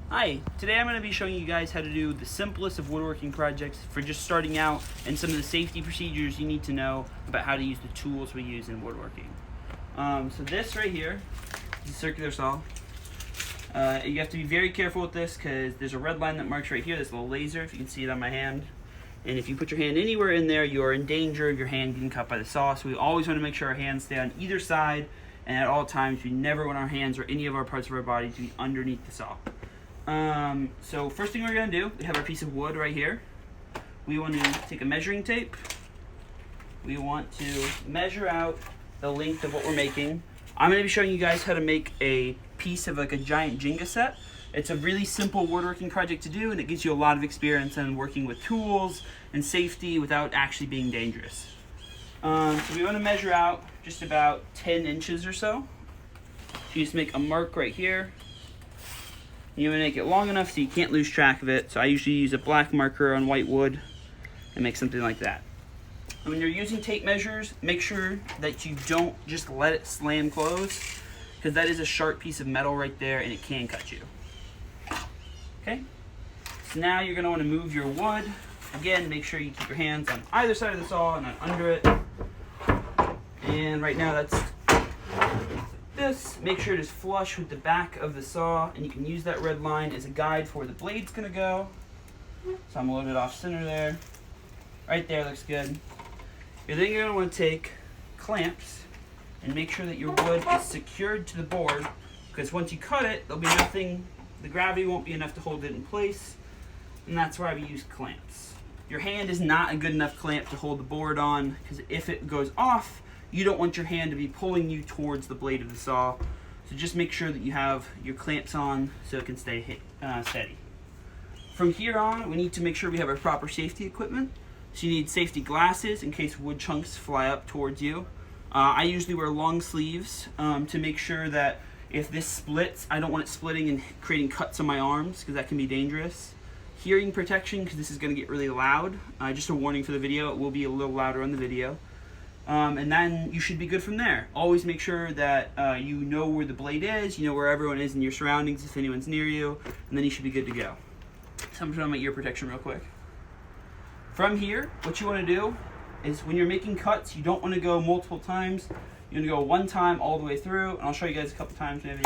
Hi, today I'm going to be showing you guys how to do the simplest of woodworking projects for just starting out and some of the safety procedures you need to know about how to use the tools we use in woodworking. So this right here is a circular saw. You have to be very careful with this because there's a red line that marks right here, this little laser, if you can see it on my hand. And if you put your hand anywhere in there, you are in danger of your hand getting cut by the saw. So we always want to make sure our hands stay on either side, and at all times we never want our hands or any of our parts of our body to be underneath the saw. So first thing we're going to do, we have our piece of wood right here. We want to take a measuring tape. We want to measure out the length of what we're making. I'm going to be showing you guys how to make a piece of like a giant Jenga set. It's a really simple woodworking project to do, and it gives you a lot of experience in working with tools and safety without actually being dangerous. So we want to measure out just about 10 inches or so. You just make a mark right here. You want to make it long enough so you can't lose track of it. So I usually use a black marker on white wood and make something like that. And when you're using tape measures, make sure that you don't just let it slam close, because that is a sharp piece of metal right there and it can cut you. Okay? So now you're going to want to move your wood. Again, make sure you keep your hands on either side of the saw and not under it. And right now that's this. Make sure it is flush with the back of the saw, and you can use that red line as a guide for where the blade's going to go. So I'm a little bit off center there. Right there looks good. You're then going to want to take clamps and make sure that your wood is secured to the board, because once you cut it, there'll be nothing, the gravity won't be enough to hold it in place, and that's why we use clamps. Your hand is not a good enough clamp to hold the board on, because if it goes off, you don't want your hand to be pulling you towards the blade of the saw. So just make sure that you have your clamps on so it can stay steady. From here on, we need to make sure we have our proper safety equipment. So you need safety glasses in case wood chunks fly up towards you. I usually wear long sleeves to make sure that if this splits, I don't want it splitting and creating cuts on my arms, because that can be dangerous. Hearing protection, because this is going to get really loud. Just a warning for the video, it will be a little louder on the video. And then you should be good from there. Always make sure that you know where the blade is, you know where everyone is in your surroundings if anyone's near you, and then you should be good to go. So I'm putting on my ear protection real quick. From here, what you want to do is when you're making cuts, you don't want to go multiple times. You want to go one time all the way through, and I'll show you guys a couple times maybe. Like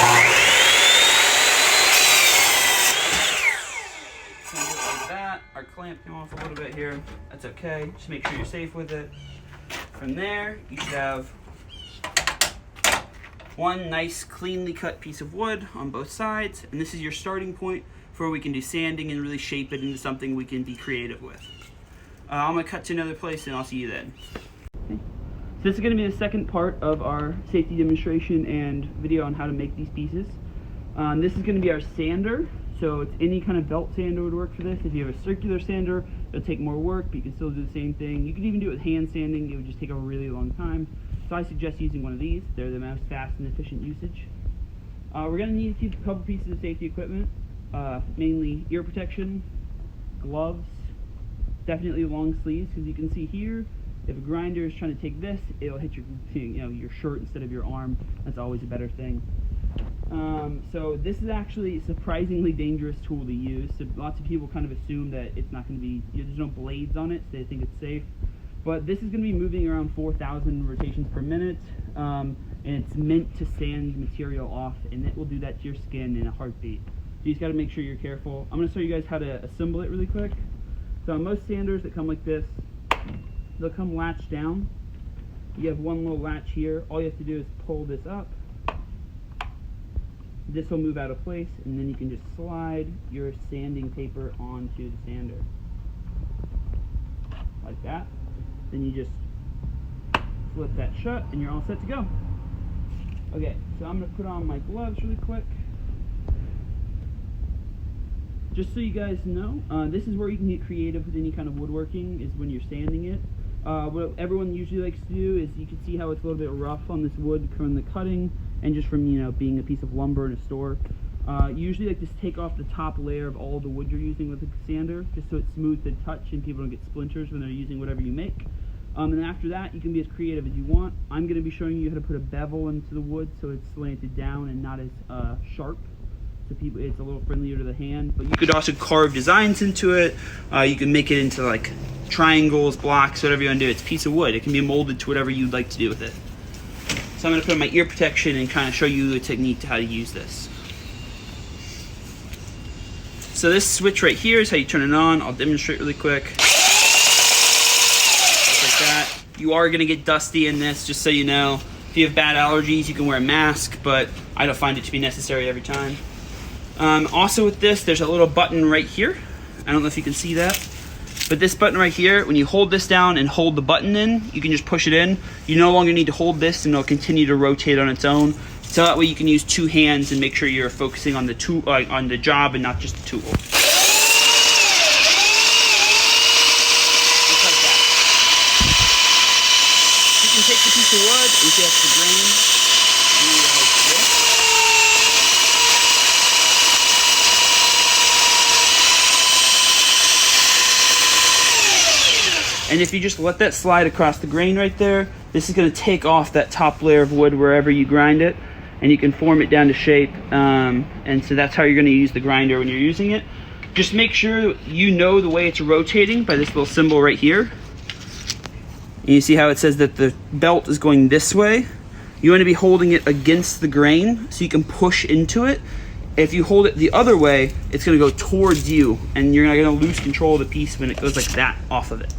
that. Our clamp came off a little bit here. That's okay. Just make sure you're safe with it. From there, you should have one nice cleanly cut piece of wood on both sides, and this is your starting point for where we can do sanding and really shape it into something we can be creative with. I'm going to cut to another place and I'll see you then. Okay. So this is going to be the second part of our safety demonstration and video on how to make these pieces. This is going to be our sander. So it's any kind of belt sander would work for this. If you have a circular sander, it'll take more work, but you can still do the same thing. You can even do it with hand sanding. It would just take a really long time. So I suggest using one of these. They're the most fast and efficient usage. We're going to need a couple pieces of safety equipment, mainly ear protection, gloves, definitely long sleeves, because you can see here, if a grinder is trying to take this, it'll hit your shirt instead of your arm. That's always a better thing. So this is actually a surprisingly dangerous tool to use. So lots of people kind of assume that it's not going to be, there's no blades on it, so they think it's safe. But this is going to be moving around 4,000 rotations per minute, and it's meant to sand material off, and it will do that to your skin in a heartbeat. So you just got to make sure you're careful. I'm going to show you guys how to assemble it really quick. So on most sanders that come like this, they'll come latched down. You have one little latch here. All you have to do is pull this up. This will move out of place, and then you can just slide your sanding paper onto the sander. Like that. Then you just flip that shut, and you're all set to go. Okay, so I'm going to put on my gloves really quick. Just so you guys know, this is where you can get creative with any kind of woodworking, is when you're sanding it. What everyone usually likes to do is, you can see how it's a little bit rough on this wood from the cutting, and just from being a piece of lumber in a store. You usually like to take off the top layer of all the wood you're using with a sander, just so it's smooth to touch and people don't get splinters when they're using whatever you make. And after that, you can be as creative as you want. I'm going to be showing you how to put a bevel into the wood so it's slanted down and not as sharp. so people, it's a little friendlier to the hand. But you could also carve designs into it. You can make it into like triangles, blocks, whatever you want to do. It's a piece of wood. It can be molded to whatever you'd like to do with it. So I'm going to put on my ear protection and kind of show you the technique to how to use this. So this switch right here is how you turn it on. I'll demonstrate really quick. Just like that. You are going to get dusty in this, just so you know. If you have bad allergies, you can wear a mask, but I don't find it to be necessary every time. Also with this, there's a little button right here. I don't know if you can see that. But this button right here, when you hold this down and hold the button in, you can just push it in. You no longer need to hold this, and it'll continue to rotate on its own. So that way you can use two hands and make sure you're focusing on the tool, on the job, and not just the tool. Just like that. You can take the piece of wood and get the grain. Like this. And if you just let that slide across the grain right there, this is going to take off that top layer of wood wherever you grind it, and you can form it down to shape. And so that's how you're going to use the grinder when you're using it. Just make sure you know the way it's rotating by this little symbol right here. And you see how it says that the belt is going this way? You want to be holding it against the grain so you can push into it. If you hold it the other way, it's going to go towards you, and you're not going to lose control of the piece when it goes like that off of it.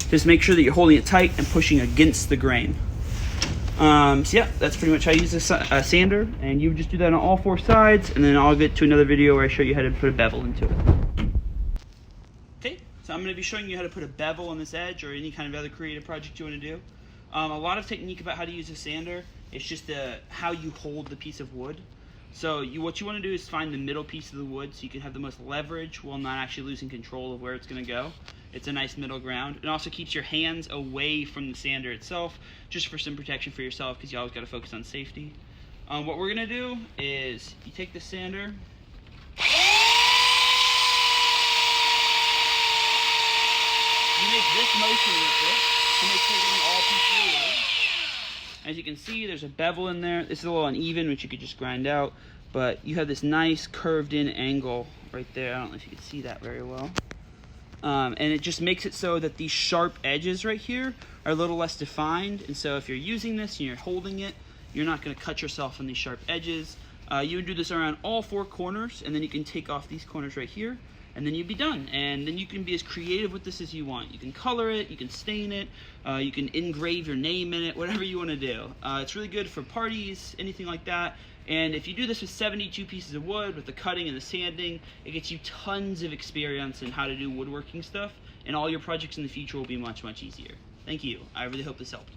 Just make sure that you're holding it tight and pushing against the grain. So yeah, that's pretty much how you use a sander, and you would just do that on all four sides, and then I'll get to another video where I show you how to put a bevel into it. Okay, so I'm going to be showing you how to put a bevel on this edge or any kind of other creative project you want to do. A lot of technique about how to use a sander. It's just how you hold the piece of wood. So what you want to do is find the middle piece of the wood so you can have the most leverage while not actually losing control of where it's going to go. It's a nice middle ground. It also keeps your hands away from the sander itself, just for some protection for yourself, because you always got to focus on safety. What we're going to do is you take the sander, you make this motion with it to make sure you're getting all pieces of wood. As you can see, there's a bevel in there. This is a little uneven, which you could just grind out, but you have this nice curved in angle right there. I don't know if you can see that very well. And it just makes it so that these sharp edges right here are a little less defined, and so if you're using this and you're holding it, you're not going to cut yourself on these sharp edges. You would do this around all four corners, and then you can take off these corners right here, and then you'd be done. And then you can be as creative with this as you want. You can color it, you can stain it, you can engrave your name in it, whatever you want to do. It's really good for parties, anything like that. And if you do this with 72 pieces of wood, with the cutting and the sanding, it gets you tons of experience in how to do woodworking stuff, and all your projects in the future will be much, much easier. Thank you. I really hope this helped.